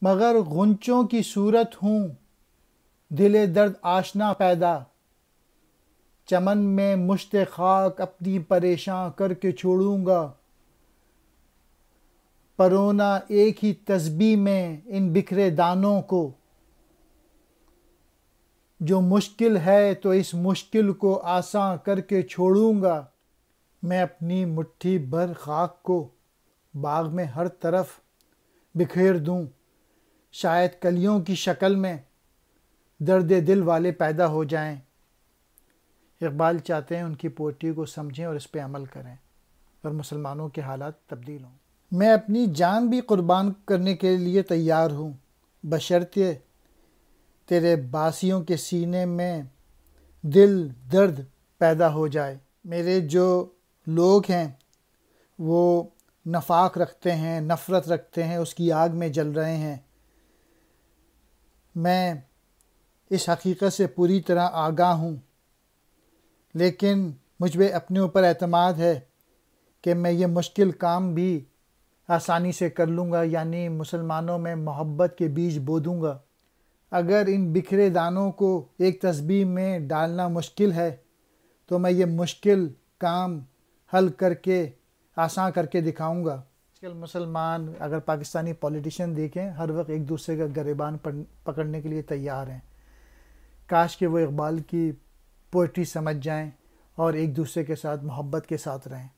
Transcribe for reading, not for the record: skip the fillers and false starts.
مگر غنچوں کی صورت ہوں دل درد آشنا پیدا، چمن میں مشت خاک اپنی پریشاں کر کے چھوڑوں گا، پرونا ایک ہی تسبیح میں ان بکھرے دانوں کو، جو مشکل ہے تو اس مشکل کو آساں کر کے چھوڑوں گا، میں اپنی مٹھی بھر خاک کو باغ میں ہر طرف بکھیر دوں، شاید کلیوں کی شکل میں درد دل والے پیدا ہو جائیں۔ اقبال چاہتے ہیں ان کی پوئٹری کو سمجھیں اور اس پہ عمل کریں اور مسلمانوں کے حالات تبدیل ہوں۔ میں اپنی جان بھی قربان کرنے کے لیے تیار ہوں، بشرطے تیرے باسیوں کے سینے میں دل درد پیدا ہو جائے۔ میرے جو لوگ ہیں وہ نفاق رکھتے ہیں، نفرت رکھتے ہیں، اس کی آگ میں جل رہے ہیں۔ میں اس حقیقت سے پوری طرح آگاہ ہوں، لیکن مجھ پہ اپنے اوپر اعتماد ہے کہ میں یہ مشکل کام بھی آسانی سے کر لوں گا، یعنی مسلمانوں میں محبت کے بیج بو دوں گا۔ اگر ان بکھرے دانوں کو ایک تسبیح میں ڈالنا مشکل ہے تو میں یہ مشکل کام حل کر کے آسان کر کے دکھاؤں گا۔ آج کل مسلمان اگر پاکستانی پولیٹیشین دیکھیں ہر وقت ایک دوسرے کا گریبان پکڑنے کے لیے تیار ہیں۔ کاش کہ وہ اقبال کی پوئٹری سمجھ جائیں اور ایک دوسرے کے ساتھ محبت کے ساتھ رہیں۔